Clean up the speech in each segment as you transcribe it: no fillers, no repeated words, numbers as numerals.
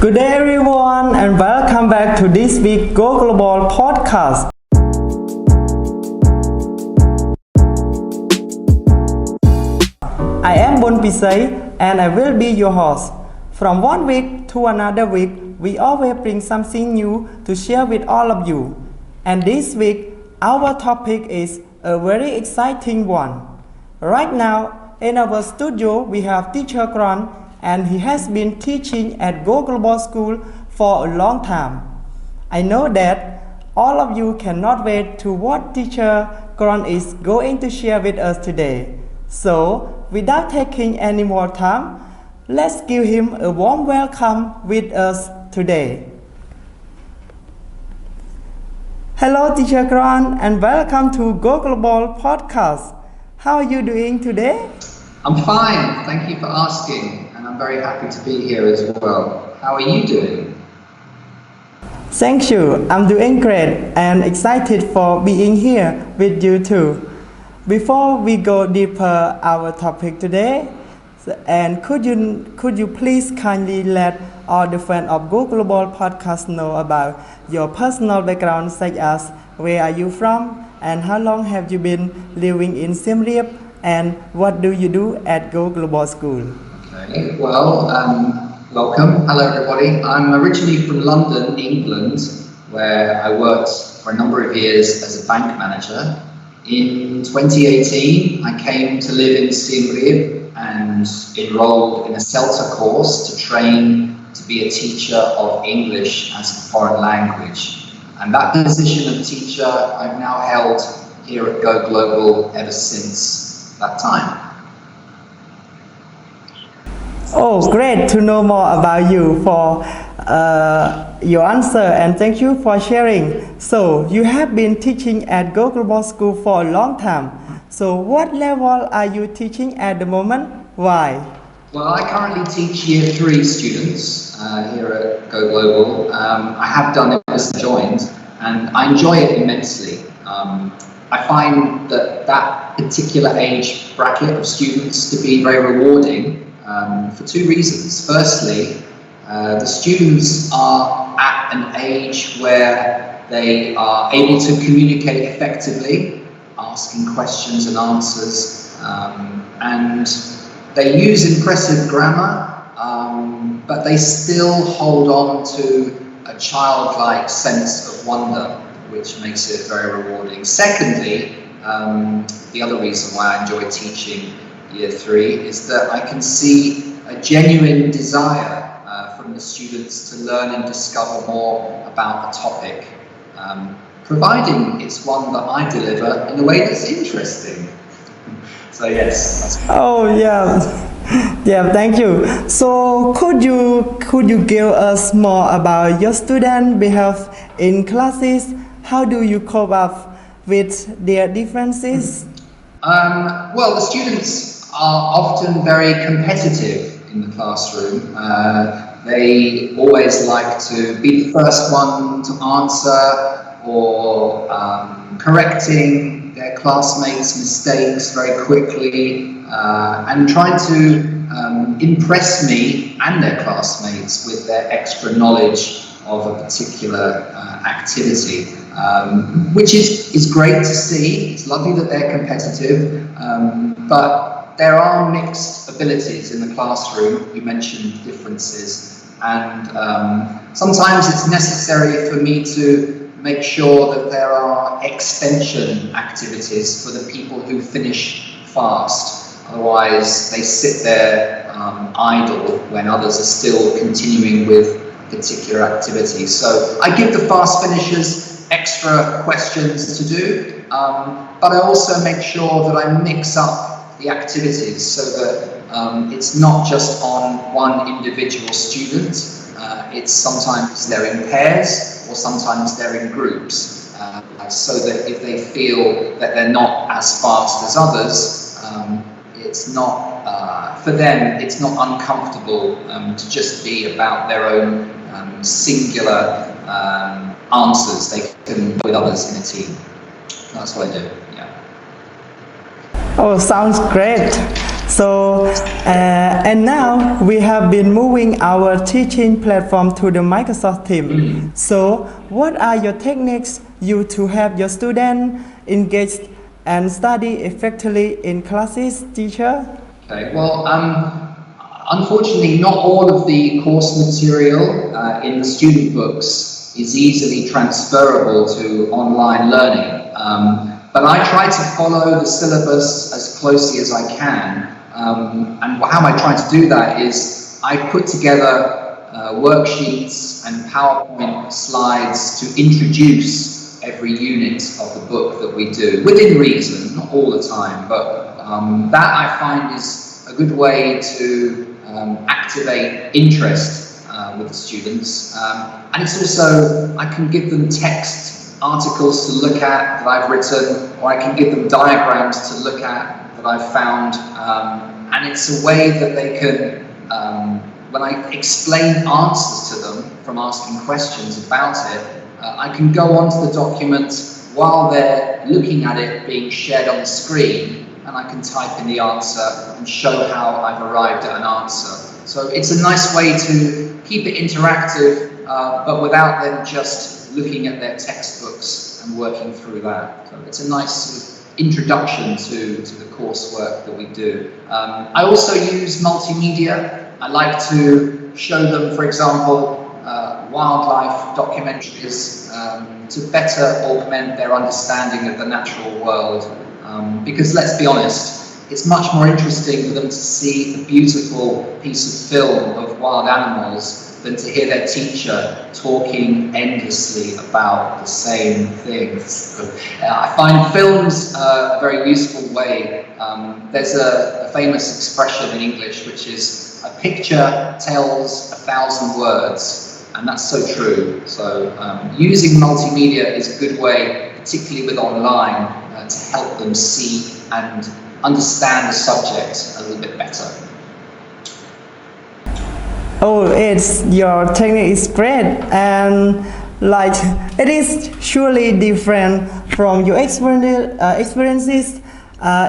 Good day everyone and welcome back to this week Go Global podcast. I am Bon Pisay and I will be your host. From one week to another week, we always bring something new to share with all of you. And this week, our topic is a very exciting one. Right now, in our studio, we have teacher Kron, and he has been teaching at Go Global School for a long time. I know that all of you cannot wait to what teacher Kron is going to share with us today. So, without taking any more time, let's give him a warm welcome with us today. Hello, Teacher Kron, and welcome to Go Global Podcast. How are you doing today? I'm fine, thank you for asking, and I'm very happy to be here as well. How are you doing? Thank you, I'm doing great and excited for being here with you too. Before we go deeper our topic today, and could you please kindly let all the fans of Go Global Podcast know about your personal background, such as where are you from and how long have you been living in Siem Reap and what do you do at Go Global School? Okay, well, welcome. Hello everybody. I'm originally from London, England, where I worked for a number of years as a bank manager. In 2018, I came to live in Siem Reap and enrolled in a CELTA course to train to be a teacher of English as a foreign language. And that position of teacher I've now held here at Go Global ever since that time. Oh, great to know more about you for your answer and thank you for sharing. So, you have been teaching at Go Global School for a long time. So, what level are you teaching at the moment? Why? Well, I currently teach Year 3 students here at Go Global. I have done it since I joined and I enjoy it immensely. I find that particular age bracket of students to be very rewarding for two reasons. Firstly, the students are at an age where they are able to communicate effectively, asking questions and answers, and they use impressive grammar, but they still hold on to a childlike sense of wonder, which makes it very rewarding. Secondly, the other reason why I enjoy teaching Year 3 is that I can see a genuine desire from the students to learn and discover more about a topic, providing it's one that I deliver in a way that's interesting. So yes. Oh yeah, thank you. So could you give us more about your student behavior in classes? How do you cope up with their differences? Well, the students are often very competitive in the classroom. They always like to be the first one to answer or correcting their classmates' mistakes very quickly and trying to impress me and their classmates with their extra knowledge of a particular activity, which is great to see. It's lovely that they're competitive, but there are mixed abilities in the classroom. You mentioned differences, and sometimes it's necessary for me to make sure that there are extension activities for the people who finish fast. Otherwise, they sit there idle when others are still continuing with particular activities. So I give the fast finishers extra questions to do, but I also make sure that I mix up the activities so that it's not just on one individual student. It's sometimes they're in pairs or sometimes they're in groups, so that if they feel that they're not as fast as others, it's not, for them, it's not uncomfortable to just be about their own singular answers. They can go with others in a team. That's what I do, yeah. Oh, sounds great. So, and now we have been moving our teaching platform to the Microsoft team. So, what are your techniques you to help your students engage and study effectively in classes, teacher? Okay, well, unfortunately, not all of the course material in the student books is easily transferable to online learning. But I try to follow the syllabus as closely as I can. And how I try to do that is I put together worksheets and PowerPoint slides to introduce every unit of the book that we do, within reason, not all the time, but that I find is a good way to activate interest with the students. And it's also, I can give them text articles to look at that I've written, or I can give them diagrams to look at that I've found, and it's a way that they can, when I explain answers to them from asking questions about it, I can go onto the document while they're looking at it being shared on the screen, and I can type in the answer and show how I've arrived at an answer. So it's a nice way to keep it interactive, but without them just looking at their textbooks and working through that. So it's a nice sort of introduction to the coursework that we do. I also use multimedia. I like to show them, for example, wildlife documentaries to better augment their understanding of the natural world. Because let's be honest, it's much more interesting for them to see a beautiful piece of film of wild animals than to hear their teacher talking endlessly about the same things. So, I find films a very useful way. There's a famous expression in English which is, a picture tells 1,000 words, and that's so true. So using multimedia is a good way, particularly with online, to help them see and understand the subject a little bit better. Oh, it's your technique is great, and like it is surely different from your experiences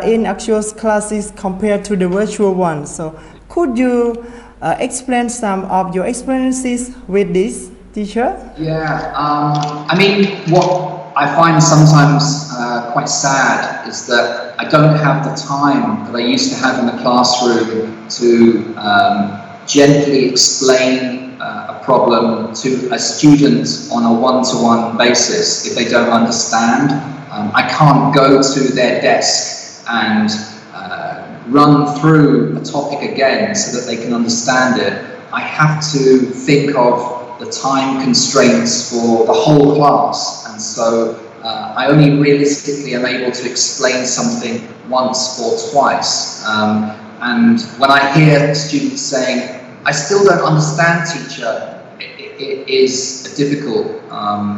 in actual classes compared to the virtual one. So, could you explain some of your experiences with this, teacher? Yeah, I mean, what I find sometimes quite sad is that I don't have the time that I used to have in the classroom to gently explain a problem to a student on a one-to-one basis if they don't understand. I can't go to their desk and run through a topic again so that they can understand it. I have to think of the time constraints for the whole class, and so I only realistically am able to explain something once or twice. And when I hear students saying, I still don't understand, teacher, it is a difficult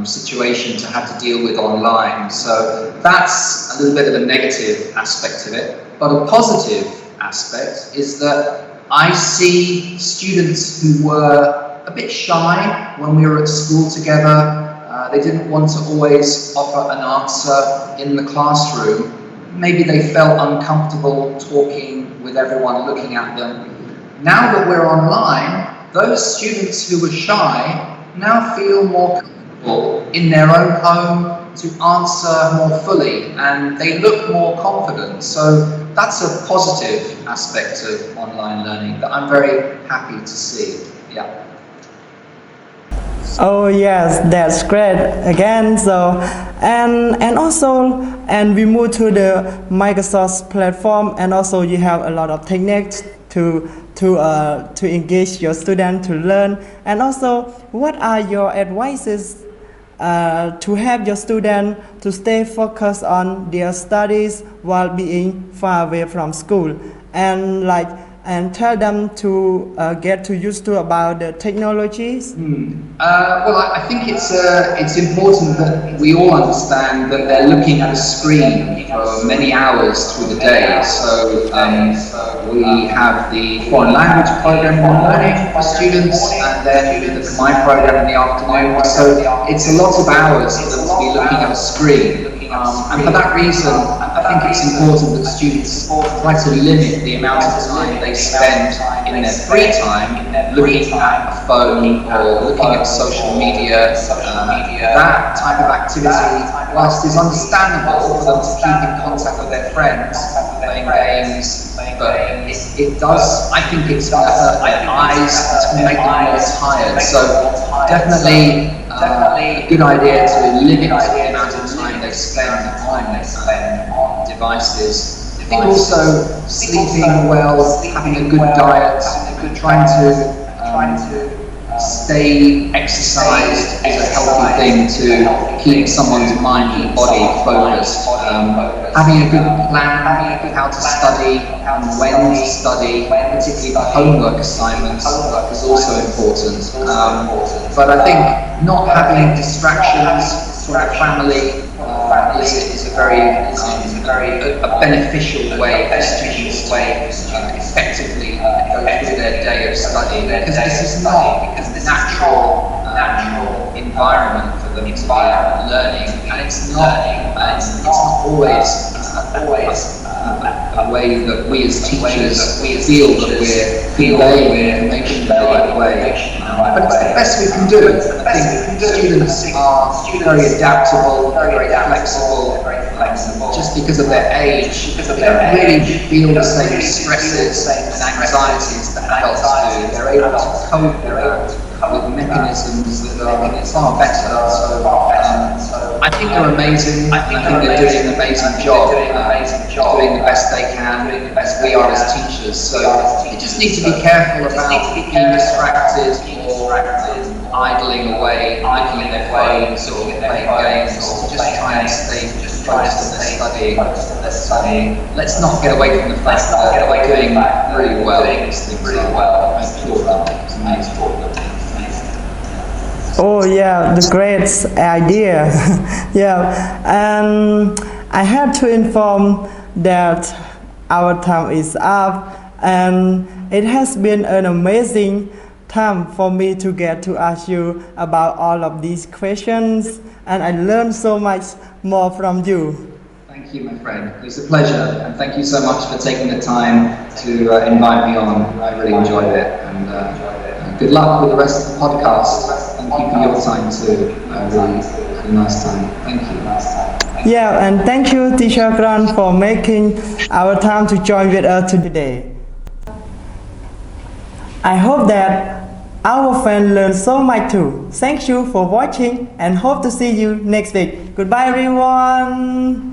situation to have to deal with online. So that's a little bit of a negative aspect of it. But a positive aspect is that I see students who were a bit shy when we were at school together. They didn't want to always offer an answer in the classroom. Maybe they felt uncomfortable talking with everyone looking at them. Now that we're online, those students who were shy now feel more comfortable in their own home to answer more fully, and they look more confident. So that's a positive aspect of online learning that I'm very happy to see. Yeah. Oh yes, that's great again. So and also we move to the Microsoft platform, and also you have a lot of techniques to engage your student to learn. And also, what are your advices to help your student to stay focused on their studies while being far away from school, and tell them to get to used to about the technologies? Well, I think it's important that we all understand that they're looking at a screen for many hours through the day. So we have the foreign language program for learning for students, and then the my program in the afternoon. So it's a lot of hours for them to be looking at a screen. And for that reason, I think it's important that students try to limit the amount of time they spend in their free time looking at a phone or looking at social media. That type of activity, whilst is understandable for them to keep in contact with their friends, playing games, but it does, I think it's going to hurt their eyes, it's going to make them more tired. So definitely a good idea to limit the amount of time they spend on devices. I think also sleeping well, having a good diet, trying to stay exercised is a healthy thing to keep someone's mind and body focused. Having a good plan of how to study and when to study, particularly for homework assignments, is also important. But I think not having distractions from the family is a very beneficial way for students to effectively go through their day of study, because this is not a natural environment for them to be learning, and it's not always a way that we as teachers feel that we're conveying information in the right way. But it's the best we can do. I think students are very adaptable, very flexible. Just because of their age, they don't really feel the same stresses and anxieties that adults do. They're able to cope with mechanisms that are far better. So I think they're amazing. I think they're doing an amazing job, doing the best they can, as we are as teachers. So you just need to be careful about being distracted or idling away, looking at their phones or playing games. Just try and stay focused on their studying. Let's not get away from the fact that they're doing really well. I applaud them. It's amazing. Oh yeah, the great idea. Yeah, and I have to inform that our time is up, and it has been an amazing time for me to get to ask you about all of these questions, and I learned so much more from you. Thank you, my friend. It was a pleasure, and thank you so much for taking the time to invite me on. I really enjoyed it, and good luck with the rest of the podcast. Thank you for your time too. I really had a nice time. Thank you. Yeah, and thank you, Teacher Grant, for making our time to join with us today. I hope that our fans learned so much too. Thank you for watching and hope to see you next week. Goodbye, everyone.